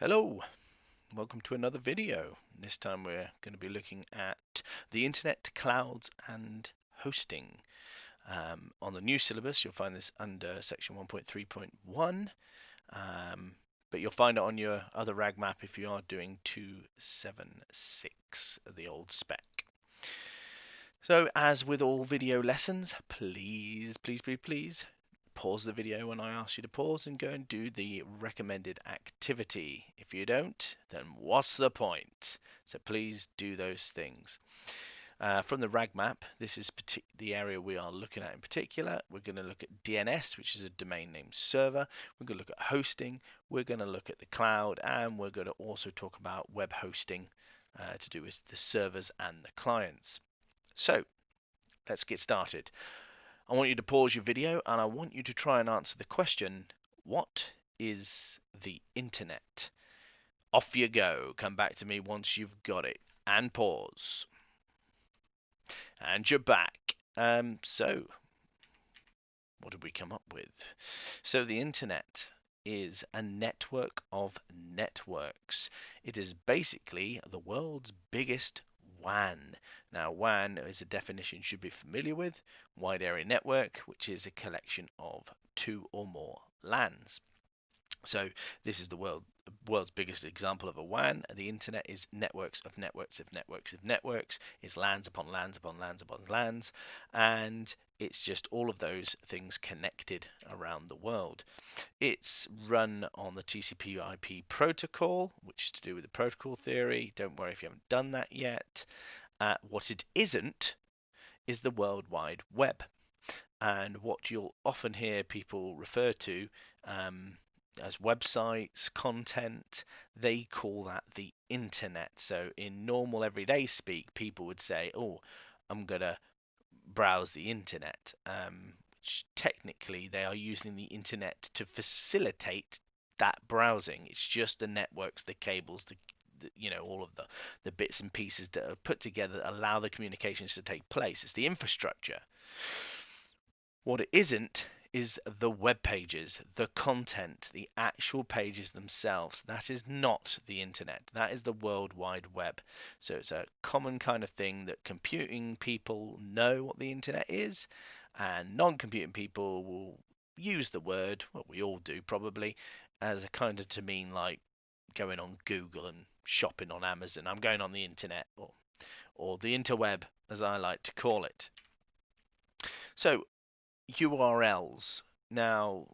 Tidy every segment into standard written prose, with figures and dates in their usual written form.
Hello, welcome to another video. This time we're going to be looking at the internet, clouds and hosting. On the new syllabus you'll find this under section 1.3.1, but you'll find it on your other rag map if you are doing 276, the old spec. So as with all video lessons, please pause the video when I ask you to pause and go and do the recommended activity. If you don't, then what's the point? So please do those things. From the RAG map, this is the area we are looking at in particular. We're going to look at DNS, which is a domain name server. We're going to look at hosting. We're going to look at the cloud, and we're going to also talk about web hosting to do with the servers and the clients. So let's get started. I want you to pause your video and I want you to try and answer the question, what is the internet? Off you go. Come back to me once you've got it. And pause. And you're back. So, what did we come up with? So the internet is a network of networks. It is basically the world's biggest WAN. Now, WAN is a definition you should be familiar with. Wide area network, which is a collection of two or more LANs. So this is the world's biggest example of a WAN. The internet is networks of networks of networks of networks. It's LANs upon LANs upon LANs upon LANs, and it's just all of those things connected around the world. It's run on the TCP/IP protocol, which is to do with the protocol theory. Don't worry if you haven't done that yet. What it isn't is the World Wide Web, and what you'll often hear people refer to as websites, content, they call that the internet. So in normal everyday speak, people would say, oh, I'm going to browse the internet, which technically they are using the internet to facilitate that browsing. It's just the networks, the cables, all of the bits and pieces that are put together that allow the communications to take place. It's the infrastructure. What it isn't is the web pages, the content, the actual pages themselves. That is not the internet. That is the World Wide Web. So it's a common kind of thing that computing people know what the internet is, and non-computing people will use the word, well, we all do probably, as a kind of to mean like going on Google and shopping on Amazon. I'm going on the internet, or the interweb, as I like to call it. So URLs. Now,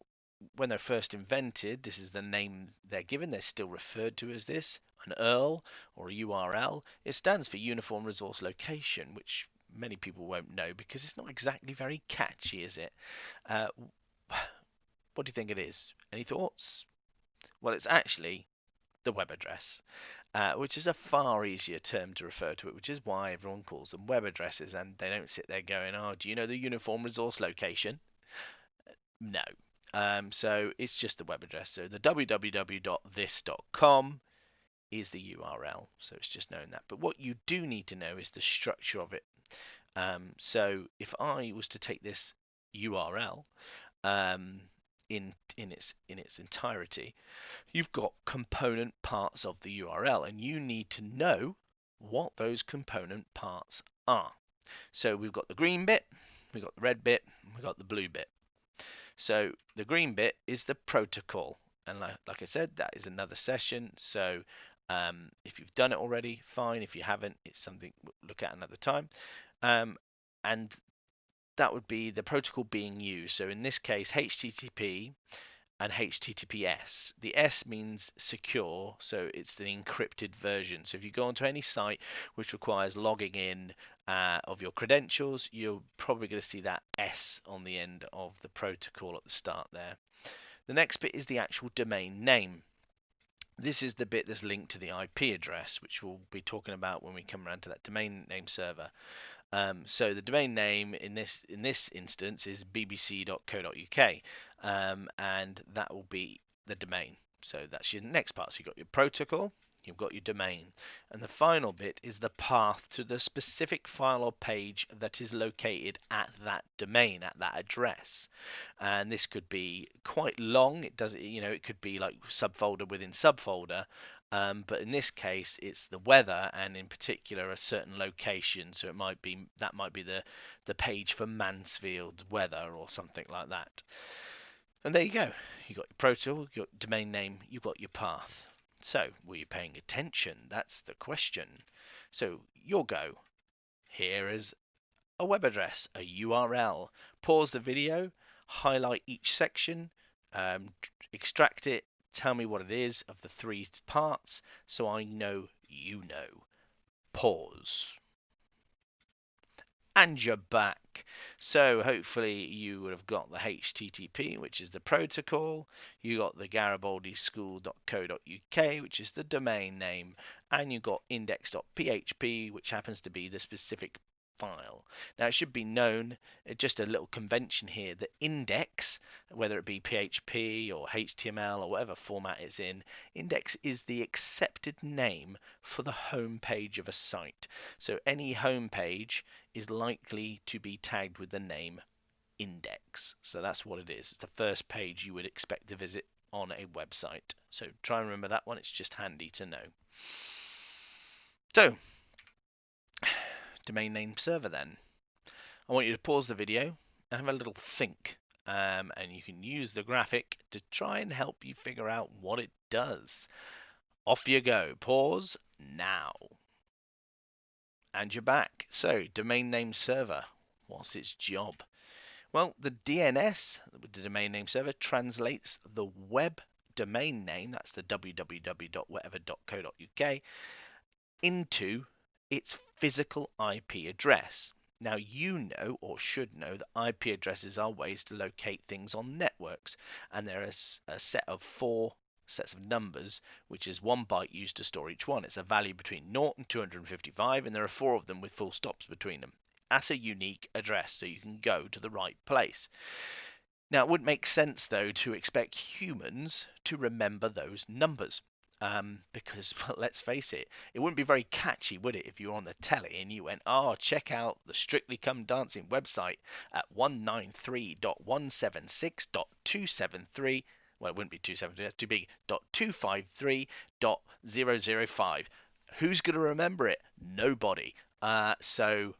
when they're first invented, this is the name they're given. They're still referred to as this, an URL or a URL. It stands for Uniform Resource Location, which many people won't know because it's not exactly very catchy, is it? What do you think it is? Any thoughts? Well, it's actually the web address, which is a far easier term to refer to it, which is why everyone calls them web addresses, and they don't sit there going, oh, do you know the uniform resource location? No. So it's just the web address. So the www.this.com is the URL. So it's just knowing that. But what you do need to know is the structure of it. So if I was to take this URL in its entirety, you've got component parts of the URL, and you need to know what those component parts are. So we've got the green bit, we've got the red bit, we've got the blue bit. So the green bit is the protocol, and like I said, that is another session. So if you've done it already, fine. If you haven't, it's something we'll look at another time. And that would be the protocol being used. So in this case, HTTP and HTTPS. The S means secure, so it's the encrypted version. So if you go onto any site which requires logging in of your credentials, you're probably going to see that S on the end of the protocol at the start there. The next bit is the actual domain name. This is the bit that's linked to the IP address, which we'll be talking about when we come around to that domain name server. So the domain name in this instance is bbc.co.uk, and that will be the domain. So that's your next part. So you've got your protocol, You've got your domain. And the final bit is the path to the specific file or page that is located at that domain, at that address. And this could be quite long. It could be like subfolder within subfolder. But in this case, it's the weather, and in particular, a certain location. So it might be the page for Mansfield weather or something like that. And there you go. You've got your prototype, you've got your domain name, you've got your path. So, were you paying attention? That's the question. So, your go. Here is a web address, a URL. Pause the video, highlight each section, extract it, tell me what it is of the three parts so I know you know. Pause. And you're back. So hopefully you would have got the HTTP, which is the protocol. You got the garibaldischool.co.uk, which is the domain name, and you got index.php, which happens to be the specific file. Now it should be known, just a little convention here, that index, whether it be PHP or HTML or whatever format it's in, index is the accepted name for the home page of a site. So any home page is likely to be tagged with the name index. So that's what it is. It's the first page you would expect to visit on a website. So try and remember that one. It's just handy to know. So, domain name server then. I want you to pause the video and have a little think. And you can use the graphic to try and help you figure out what it does. Off you go. Pause now. And you're back. So, domain name server. What's its job? Well, the DNS, the domain name server, translates the web domain name, that's the www.whatever.co.uk, into its physical IP address. Now, you know or should know that IP addresses are ways to locate things on networks, and there is a set of 4 sets of numbers, which is 1 byte used to store each one. It's a value between 0 and 255, and there are 4 of them with full stops between them. That's a unique address, so you can go to the right place. Now, it wouldn't make sense, though, to expect humans to remember those numbers. Because, well, let's face it, it wouldn't be very catchy, would it, if you were on the telly and you went, oh, check out the Strictly Come Dancing website at 193.176.273. Well, it wouldn't be 273, that's too big. .253.005. Who's going to remember it? Nobody. So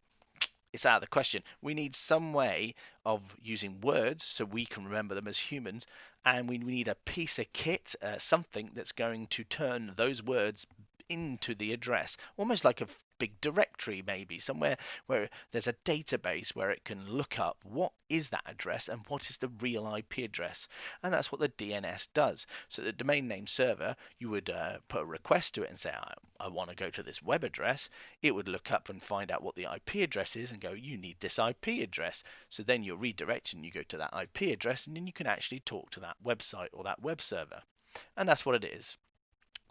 it's out of the question. We need some way of using words so we can remember them as humans, and we need a piece of kit, something that's going to turn those words into the address, almost like a big directory, maybe somewhere where there's a database where it can look up what is that address and what is the real IP address. And that's what the DNS does. So the domain name server, you would put a request to it and say, I want to go to this web address. It would look up and find out what the IP address is and go, you need this IP address. So then you're redirected and you go to that IP address, and then you can actually talk to that website or that web server. And that's what it is.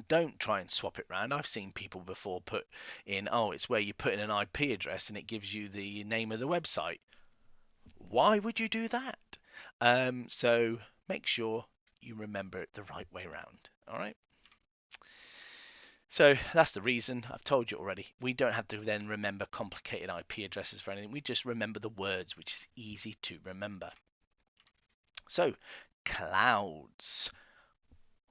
Don't try and swap it around. I've seen people before put in, oh, it's where you put in an IP address and it gives you the name of the website. Why would you do that? So make sure you remember it the right way around. All right. So that's the reason. I've told you already. We don't have to then remember complicated IP addresses for anything. We just remember the words, which is easy to remember. So, clouds.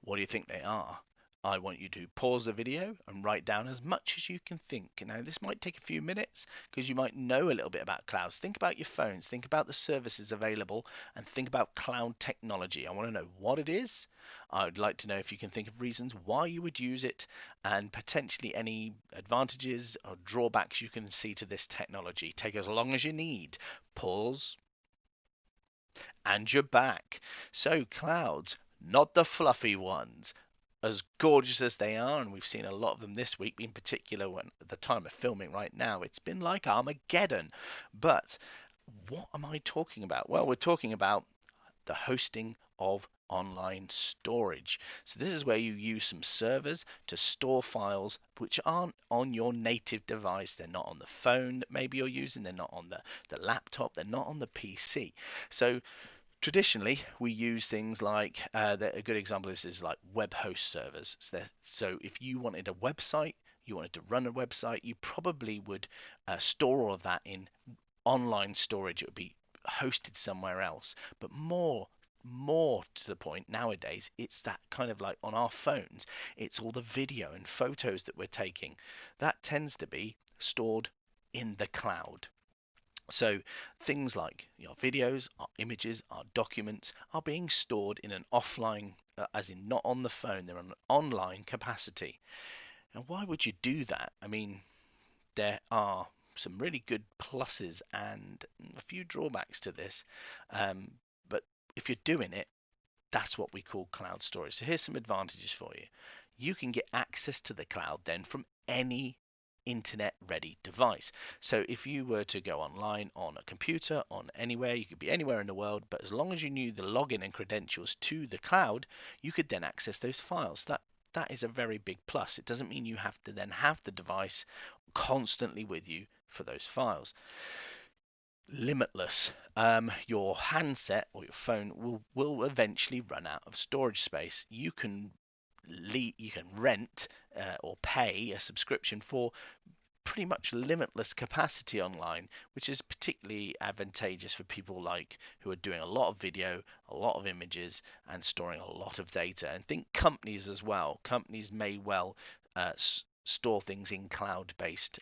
What do you think they are? I want you to pause the video and write down as much as you can think. Now, this might take a few minutes because you might know a little bit about clouds. Think about your phones, think about the services available, and think about cloud technology. I want to know what it is. I would like to know if you can think of reasons why you would use it, and potentially any advantages or drawbacks you can see to this technology. Take as long as you need. Pause. And you're back. So, clouds, not the fluffy ones. As gorgeous as they are, and we've seen a lot of them this week, in particular when at the time of filming right now, it's been like Armageddon. But what am I talking about? Well, we're talking about the hosting of online storage. So this is where you use some servers to store files which aren't on your native device. They're not on the phone that maybe you're using. They're not on the laptop. They're not on the PC. So Traditionally, we use things like a good example of this is like web host servers. So if you wanted a website, you wanted to run a website, you probably would store all of that in online storage. It would be hosted somewhere else. But more to the point nowadays, it's that kind of like on our phones, it's all the video and photos that we're taking. That tends to be stored in the cloud. So things like your videos, our images, our documents are being stored in an offline, as in not on the phone, they're on an online capacity. And why would you do that? I mean, there are some really good pluses and a few drawbacks to this. But if you're doing it, that's what we call cloud storage. So here's some advantages for you. You can get access to the cloud then from any internet ready device. So if you were to go online on a computer, on anywhere, you could be anywhere in the world, but as long as you knew the login and credentials to the cloud, you could then access those files. That is a very big plus. It doesn't mean you have to then have the device constantly with you for those files. Limitless. Your handset or your phone will eventually run out of storage space. You can rent or pay a subscription for pretty much limitless capacity online, which is particularly advantageous for people like who are doing a lot of video, a lot of images, and storing a lot of data. And think companies as well. Companies may well store things in cloud-based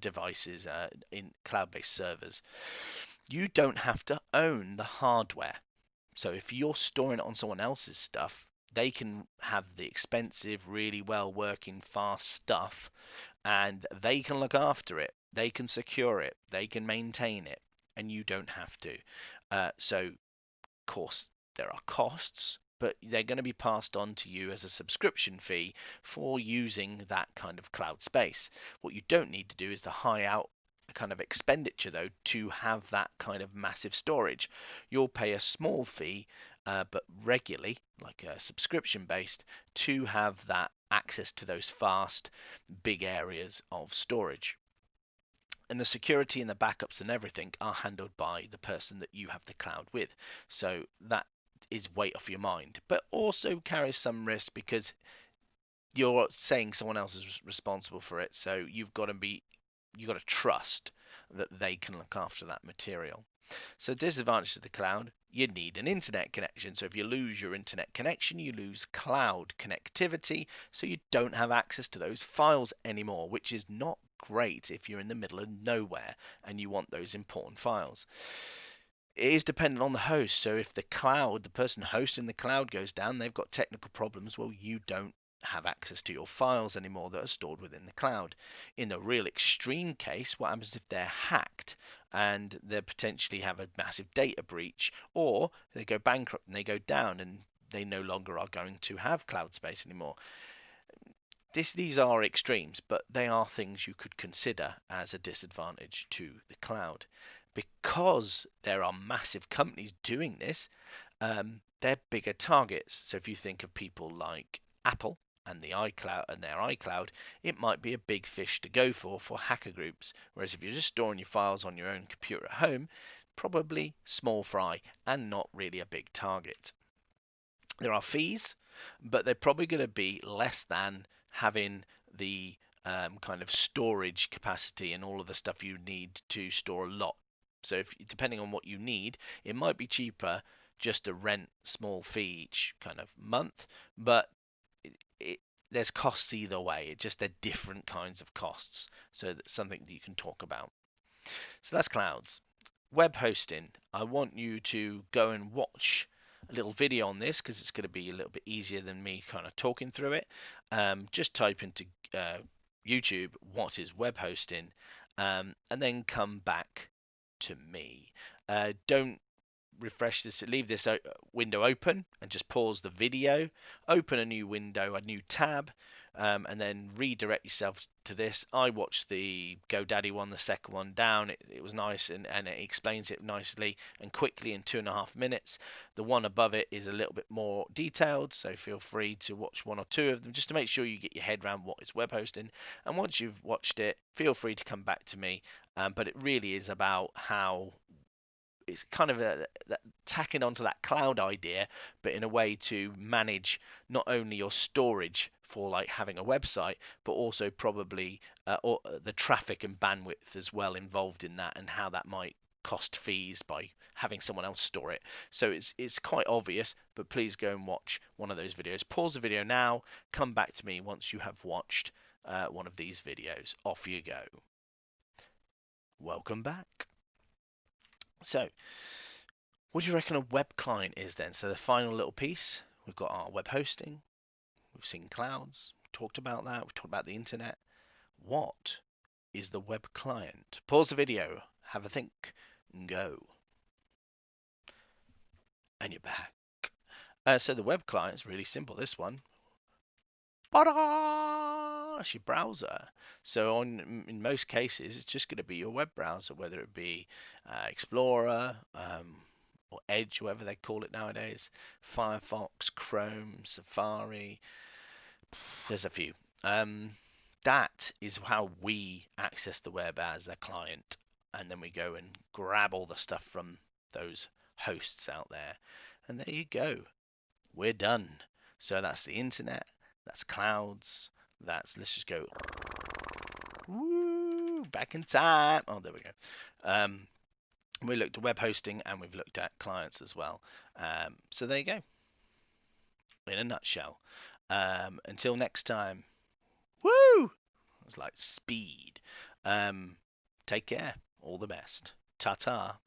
devices, in cloud-based servers. You don't have to own the hardware. So if you're storing it on someone else's stuff, they can have the expensive, really well working, fast stuff, and they can look after it. They can secure it. They can maintain it, and you don't have to. So, of course, there are costs, but they're going to be passed on to you as a subscription fee for using that kind of cloud space. What you don't need to do is to hire out a kind of expenditure, though, to have that kind of massive storage. You'll pay a small fee, but regularly, like a subscription based, to have that access to those fast, big areas of storage. And the security and the backups and everything are handled by the person that you have the cloud with. So that is weight off your mind, but also carries some risk because you're saying someone else is responsible for it. So you've got to trust that they can look after that material. So disadvantage of the cloud, you need an internet connection. So if you lose your internet connection, you lose cloud connectivity, so you don't have access to those files anymore, which is not great if you're in the middle of nowhere and you want those important files. It is dependent on the host. So if the person hosting the cloud goes down, they've got technical problems, well, you don't have access to your files anymore that are stored within the cloud. In a real extreme case, what happens if they're hacked and they potentially have a massive data breach, or they go bankrupt and they go down and they no longer are going to have cloud space anymore? These are extremes, but they are things you could consider as a disadvantage to the cloud. Because there are massive companies doing this, they're bigger targets. So if you think of people like Apple and the iCloud and their iCloud, it might be a big fish to go for hacker groups. Whereas if you're just storing your files on your own computer at home, probably small fry and not really a big target. There are fees, but they're probably going to be less than having the kind of storage capacity and all of the stuff you need to store a lot. So if depending on what you need, it might be cheaper just to rent small fee each kind of month, but there's costs either way. It just they're different kinds of costs. So that's something that you can talk about. So that's clouds. Web hosting. I want you to go and watch a little video on this because it's going to be a little bit easier than me kind of talking through it. Just type into YouTube what is web hosting, and then come back to me. Don't refresh this, leave this window open and just pause the video, open a new window, a new tab, and then redirect yourself to this. I watched the GoDaddy one, the second one down. It was nice and it explains it nicely and quickly in 2.5 minutes. The one above it is a little bit more detailed, so feel free to watch one or two of them just to make sure you get your head around what is web hosting. And once you've watched it, feel free to come back to me. But it really is about how it's kind of tacking onto that cloud idea, but in a way to manage not only your storage for like having a website, but also probably or the traffic and bandwidth as well involved in that, and how that might cost fees by having someone else store it. So it's quite obvious, but please go and watch one of those videos. Pause the video now, come back to me once you have watched one of these videos. Off you go. Welcome back. So, what do you reckon a web client is then? So the final little piece, we've got our web hosting, we've seen clouds, we've talked about that, we've talked about the internet. What is the web client? Pause the video, have a think, and go. And you're back. So the web client is really simple, this one. Ta-da! It's your browser. So in most cases, it's just going to be your web browser, whether it be Explorer or Edge, whatever they call it nowadays, Firefox, Chrome, Safari. There's a few. That is how we access the web as a client, and then we go and grab all the stuff from those hosts out there. And there you go. We're done. So that's the internet. That's clouds. Let's just go back in time. Oh, there we go. We looked at web hosting and we've looked at clients as well. So there you go. In a nutshell. Until next time. Woo! It's like speed. Take care. All the best. Ta-ta.